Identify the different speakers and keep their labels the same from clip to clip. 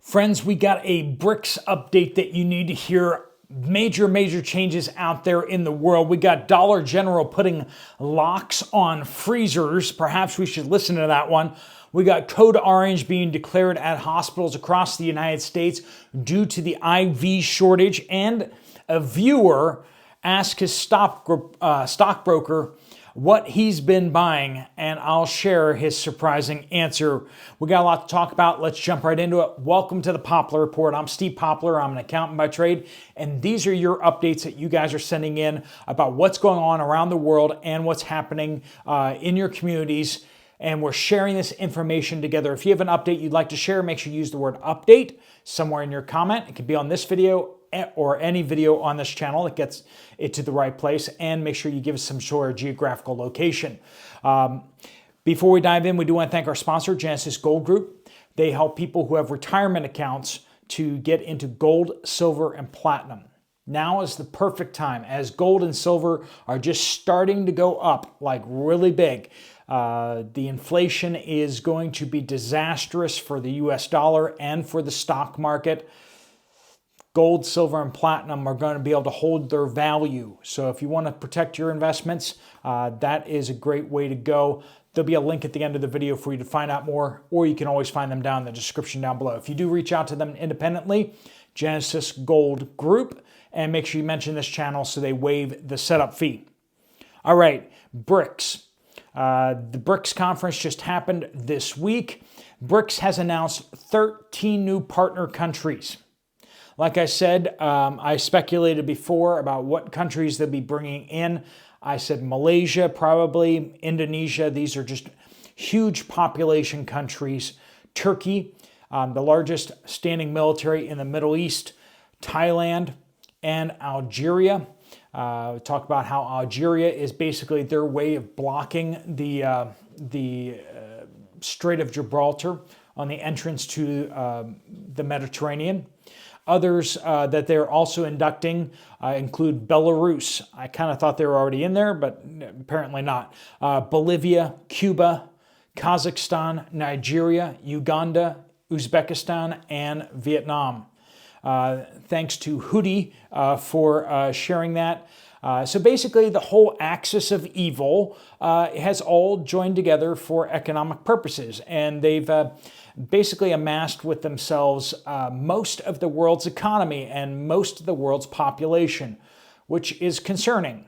Speaker 1: Friends, we got a Brics update that you need to hear. Major changes out there in the world. We got Dollar General putting locks on freezers. Perhaps we should listen to that one. We got Code Orange being declared at hospitals across the United States due to the IV shortage. And a viewer asked his stockbroker what he's been buying, and I'll share his surprising answer. We got a lot to talk about. Let's jump right into it. Welcome to the Poplar Report. I'm Steve Poplar. I'm an accountant by trade, and these are your updates that you guys are sending in about what's going on around the world and what's happening in your communities, and we're sharing this information together. If you have an update you'd like to share, make sure you use the word update somewhere in your comment. It could be on this video or any video on this channel that gets it to the right place, and make sure you give us some sort of geographical location. Before we dive in, we do want to thank our sponsor, Genesis Gold Group. They help people who have retirement accounts to get into gold, silver, and platinum. Now is the perfect time as gold and silver are just starting to go up like really big. The inflation is going to be disastrous for the US dollar and for the stock market. Gold, silver, and platinum are going to be able to hold their value. So if you want to protect your investments, that is a great way to go. There'll be a link at the end of the video for you to find out more, or you can always find them down in the description down below. If you do reach out to them independently, Genesis Gold Group, and make sure you mention this channel so they waive the setup fee. All right, Brics. The Brics conference just happened this week. Brics has announced 13 new partner countries. Like I said, I speculated before about what countries they'll be bringing in. I said Malaysia, probably, Indonesia. These are just huge population countries. Turkey, the largest standing military in the Middle East. Thailand and Algeria. We talk about how Algeria is basically their way of blocking the Strait of Gibraltar on the entrance to the Mediterranean. Others that they're also inducting include Belarus. I kind of thought they were already in there, but apparently not. Bolivia, Cuba, Kazakhstan, Nigeria, Uganda, Uzbekistan, and Vietnam. Thanks to Houthi for sharing that. So basically, the whole axis of evil has all joined together for economic purposes, and they've basically amassed with themselves most of the world's economy and most of the world's population, which is concerning.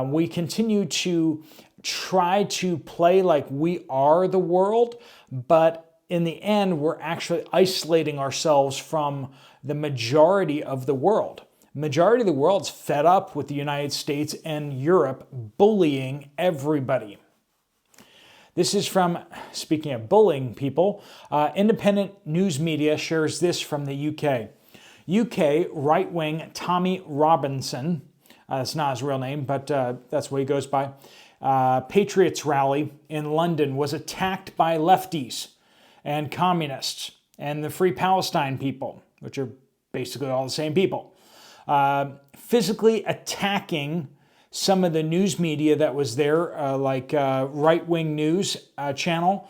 Speaker 1: We continue to try to play like we are the world, but in the end, we're actually isolating ourselves from the majority of the world. Majority of the world's fed up with the United States and Europe bullying everybody. This is from, speaking of bullying people, independent news media shares this from the UK. UK right-wing Tommy Robinson, that's not his real name, but that's what he goes by, Patriots rally in London was attacked by lefties and communists and the Free Palestine people, which are basically all the same people, physically attacking some of the news media that was there, like right-wing news channel,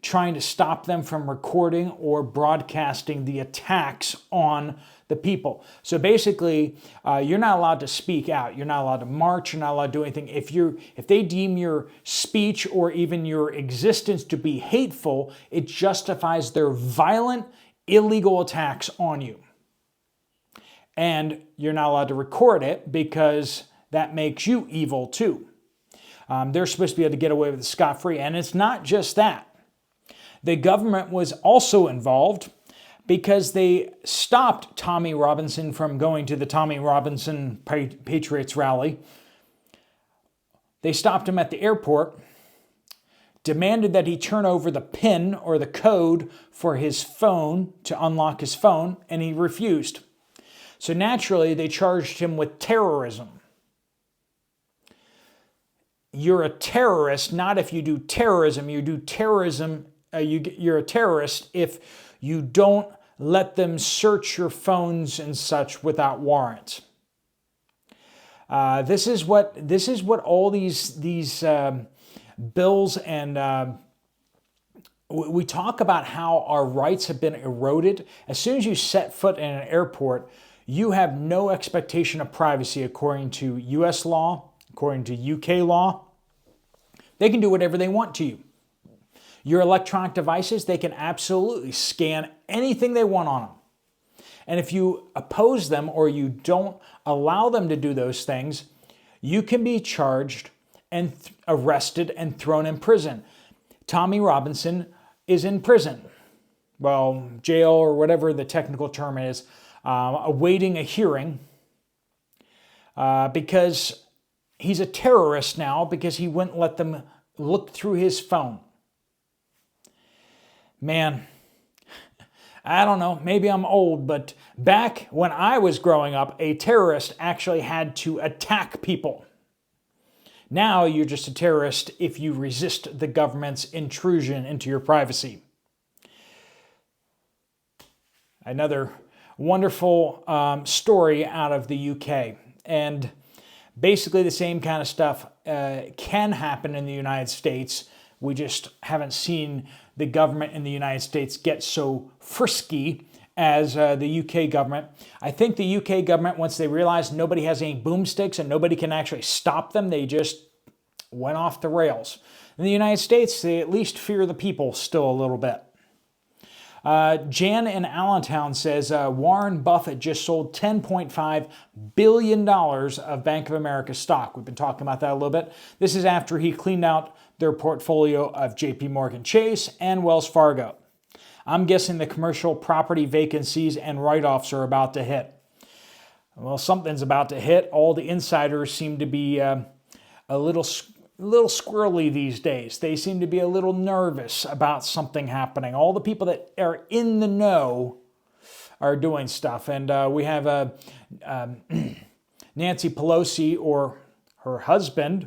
Speaker 1: trying to stop them from recording or broadcasting the attacks on the people. So basically, you're not allowed to speak out. You're not allowed to march. You're not allowed to do anything. If they deem your speech or even your existence to be hateful, it justifies their violent, illegal attacks on you. And you're not allowed to record it because that makes you evil too. They're supposed to be able to get away with it scot-free. And it's not just that. The government was also involved because they stopped Tommy Robinson from going to the Tommy Robinson Patriots rally. They stopped him at the airport, demanded that he turn over the PIN or the code for his phone to unlock his phone, and he refused. So naturally, they charged him with terrorism. You're a terrorist, not if you do terrorism. You do terrorism, you're a terrorist if you don't let them search your phones and such without warrants. This is what all these bills and we talk about how our rights have been eroded. As soon as you set foot in an airport, you have no expectation of privacy according to US law, according to UK law. They can do whatever they want to you. Your electronic devices, they can absolutely scan anything they want on them. And if you oppose them or you don't allow them to do those things, you can be charged and arrested and thrown in prison. Tommy Robinson is in prison. Well, jail or whatever the technical term is, awaiting a hearing because he's a terrorist now because he wouldn't let them look through his phone. Man, I don't know, maybe I'm old, but back when I was growing up, a terrorist actually had to attack people. Now you're just a terrorist if you resist the government's intrusion into your privacy. Another wonderful story out of the UK. And basically the same kind of stuff can happen in the United States. We just haven't seen the government in the United States get so frisky as the UK government. I think the UK government, once they realized nobody has any boomsticks and nobody can actually stop them, they just went off the rails. In the United States, they at least fear the people still a little bit. Jan in Allentown says Warren Buffett just sold $10.5 billion of Bank of America stock. We've been talking about that a little bit. This is after he cleaned out their portfolio of JP Morgan Chase and Wells Fargo. I'm guessing the commercial property vacancies and write-offs are about to hit. Well, something's about to hit. All the insiders seem to be a little squirrely these days. They seem to be a little nervous about something happening. All the people that are in the know are doing stuff. And we have Nancy Pelosi, or her husband,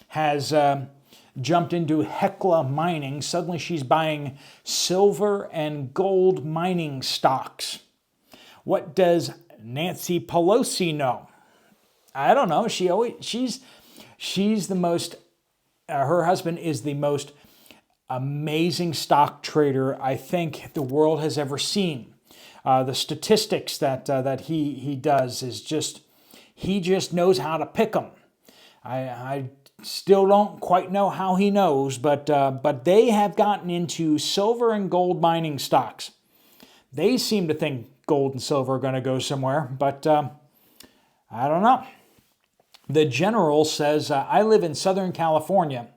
Speaker 1: has jumped into Hecla mining. Suddenly she's buying silver and gold mining stocks. What does Nancy Pelosi know? I don't know. She's the most, her husband is the most amazing stock trader I think the world has ever seen. The statistics that he does is just, he just knows how to pick them. I still don't quite know how he knows, but they have gotten into silver and gold mining stocks. They seem to think gold and silver are going to go somewhere, but I don't know. The general says, I live in Southern California.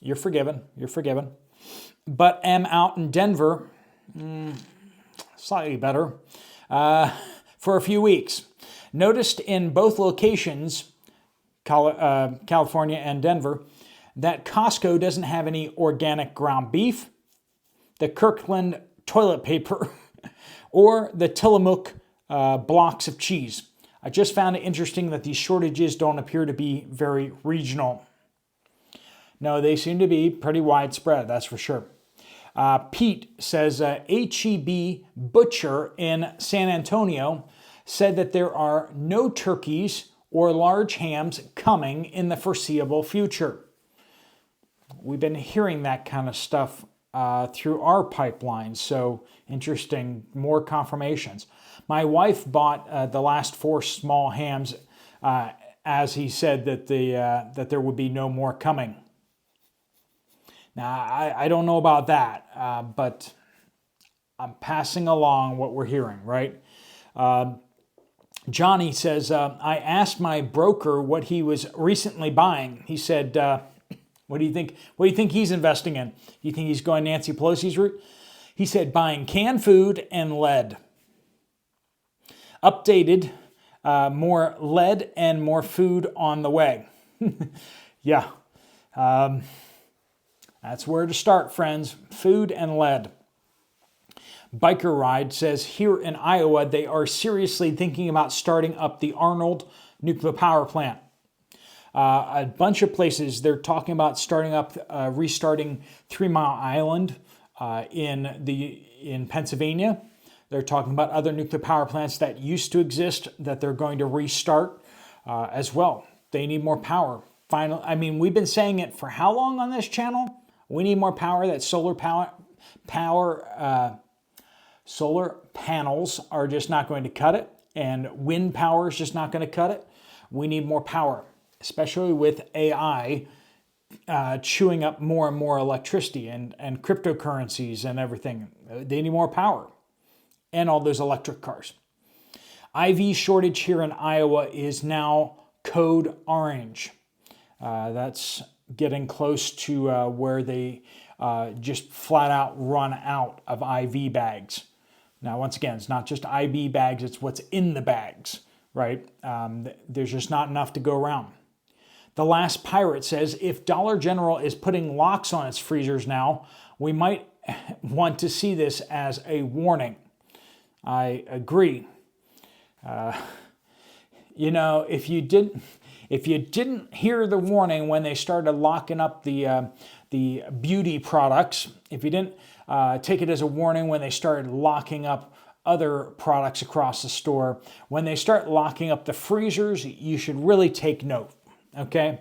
Speaker 1: You're forgiven. You're forgiven. But am out in Denver, slightly better, for a few weeks. Noticed in both locations, California and Denver, that Costco doesn't have any organic ground beef, the Kirkland toilet paper, or the Tillamook blocks of cheese. I just found it interesting that these shortages don't appear to be very regional. No, they seem to be pretty widespread, that's for sure. Pete says H-E-B Butcher in San Antonio said that there are no turkeys or large hams coming in the foreseeable future. We've been hearing that kind of stuff through our pipeline, so interesting, more confirmations. My wife bought the last 4 small hams as he said that that there would be no more coming. Now, I don't know about that, but I'm passing along what we're hearing, right? Johnny says, I asked my broker what he was recently buying. He said, what do you think? What do you think he's investing in? You think he's going Nancy Pelosi's route? He said buying canned food and lead. Updated, more lead and more food on the way. Yeah, that's where to start, friends. Food and lead. Biker Ride says here in Iowa, they are seriously thinking about starting up the Arnold nuclear power plant. A bunch of places they're talking about starting up, restarting 3 Mile Island in Pennsylvania. They're talking about other nuclear power plants that used to exist that they're going to restart as well. They need more power. We've been saying it for how long on this channel? We need more power. That solar panels are just not going to cut it, and wind power is just not going to cut it. We need more power, especially with AI chewing up more and more electricity and cryptocurrencies and everything. They need more power and all those electric cars. IV shortage here in Iowa is now code orange. That's getting close to where they just flat out run out of IV bags. Now, once again, it's not just IV bags, it's what's in the bags, right? There's just not enough to go around. The Last Pirate says, if Dollar General is putting locks on its freezers now, we might want to see this as a warning. I agree. If you didn't hear the warning when they started locking up the beauty products, if you didn't take it as a warning when they started locking up other products across the store, when they start locking up the freezers, you should really take note. Okay.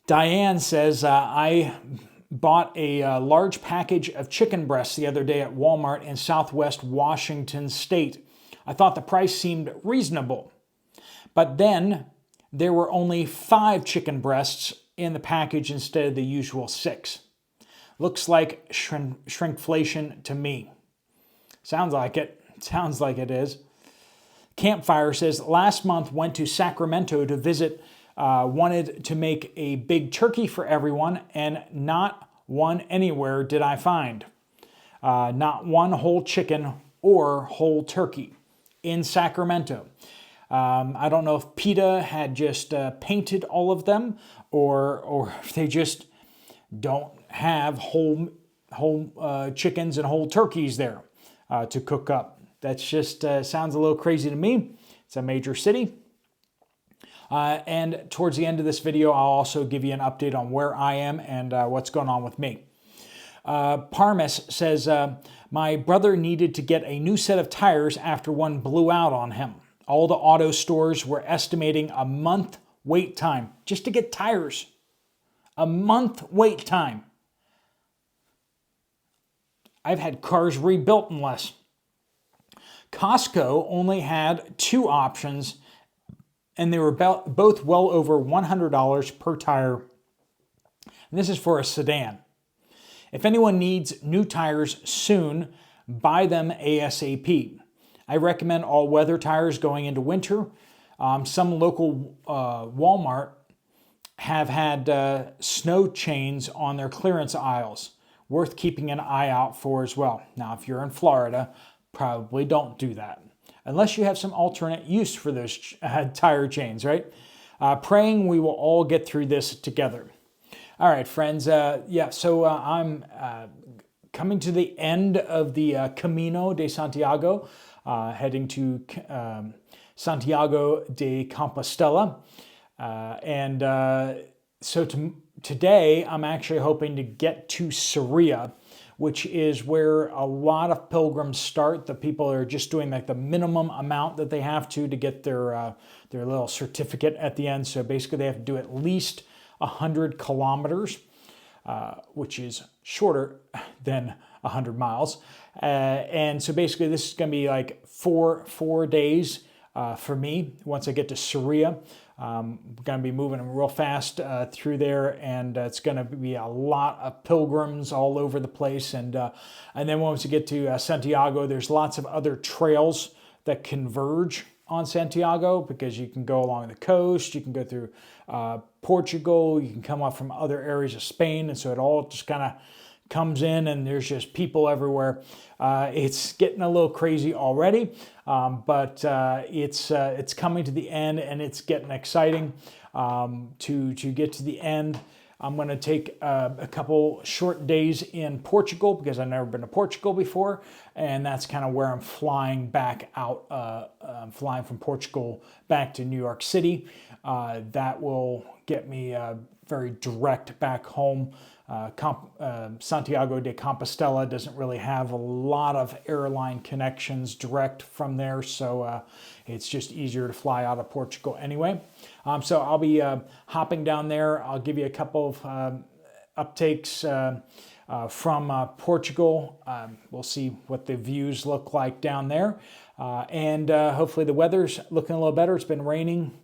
Speaker 1: Diane says, I bought a large package of chicken breasts the other day at Walmart in Southwest Washington State. I thought the price seemed reasonable, but then there were only 5 chicken breasts in the package instead of the usual 6. Looks like shrinkflation to me. Sounds like it. Sounds like it is. Campfire says, last month went to Sacramento to visit. Wanted to make a big turkey for everyone, and not one anywhere did I find. Not one whole chicken or whole turkey in Sacramento. I don't know if PETA had just painted all of them, or if they just don't have whole chickens and whole turkeys there to cook up. That's just sounds a little crazy to me. It's a major city. And towards the end of this video, I'll also give you an update on where I am and what's going on with me. Parmis says, my brother needed to get a new set of tires after one blew out on him. All the auto stores were estimating a month wait time just to get tires. A month wait time. I've had cars rebuilt in less. Costco only had 2 options, and they were both well over $100 per tire. And this is for a sedan. If anyone needs new tires soon, buy them ASAP. I recommend all-weather tires going into winter. Some local Walmart have had snow chains on their clearance aisles. Worth keeping an eye out for as well. Now, if you're in Florida, probably don't do that, unless you have some alternate use for those tire chains, right? Praying we will all get through this together. All right, friends. So I'm coming to the end of the Camino de Santiago, heading to Santiago de Compostela. Today I'm actually hoping to get to Syria, which is where a lot of pilgrims start. The people are just doing like the minimum amount that they have to get their little certificate at the end. So basically they have to do at least 100 kilometers, which is shorter than 100 miles. And so basically this is going to be like four days for me once I get to Syria. I'm going to be moving real fast through there, and it's going to be a lot of pilgrims all over the place. And then once you get to Santiago, there's lots of other trails that converge on Santiago, because you can go along the coast, you can go through Portugal, you can come up from other areas of Spain, and so it all just kind of comes in, and there's just people everywhere. It's getting a little crazy already, but it's coming to the end, and it's getting exciting. To get to the end, I'm going to take a couple short days in Portugal, because I've never been to Portugal before, and that's kind of where I'm flying back out. I'm flying from Portugal back to New York City. That will get me very direct back home. Santiago de Compostela doesn't really have a lot of airline connections direct from there, so it's just easier to fly out of Portugal anyway. So I'll be hopping down there. I'll give you a couple of uptakes from Portugal. We'll see what the views look like down there. And hopefully the weather's looking a little better. It's been raining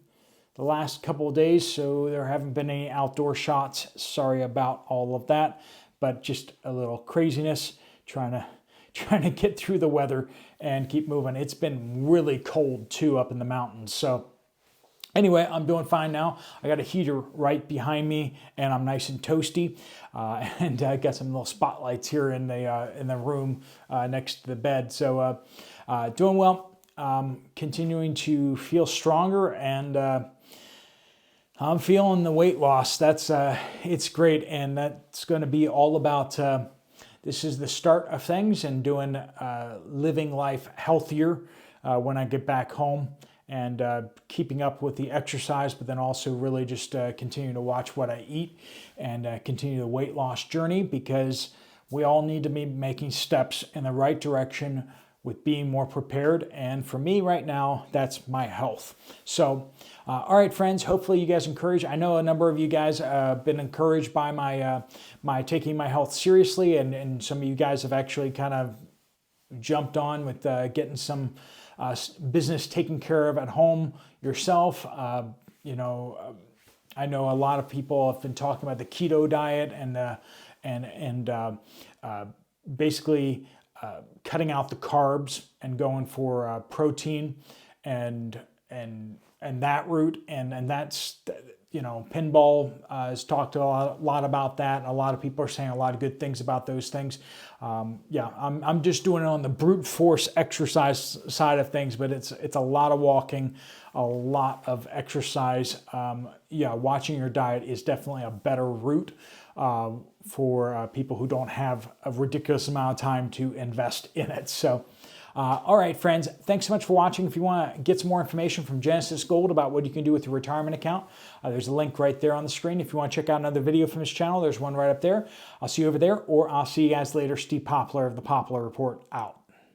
Speaker 1: the last couple of days, so there haven't been any outdoor shots. Sorry about all of that, but just a little craziness trying to get through the weather and keep moving. It's been really cold too up in the mountains. So anyway, I'm doing fine now. I got a heater right behind me, and I'm nice and toasty. And I got some little spotlights here in the room next to the bed. So doing well. Continuing to feel stronger, and I'm feeling the weight loss. That's it's great, and that's going to be all about. This is the start of things, and doing living life healthier when I get back home, and keeping up with the exercise, but then also really just continuing to watch what I eat and continue the weight loss journey, because we all need to be making steps in the right direction with being more prepared. And for me right now, that's my health. So, all right, friends, hopefully you guys encouraged. I know a number of you guys have been encouraged by my taking my health seriously, and some of you guys have actually kind of jumped on with getting some business taken care of at home yourself. I know a lot of people have been talking about the keto diet and basically cutting out the carbs and going for protein and that route, and that's, Pinball has talked a lot about that, and a lot of people are saying a lot of good things about those things. I'm just doing it on the brute force exercise side of things, but it's a lot of walking, a lot of exercise. Watching your diet is definitely a better route for people who don't have a ridiculous amount of time to invest in it. So, all right, friends, thanks so much for watching. If you want to get some more information from Genesis Gold about what you can do with your retirement account, there's a link right there on the screen. If you want to check out another video from this channel, there's one right up there. I'll see you over there, or I'll see you guys later. Steve Poplar of the Poplar Report out.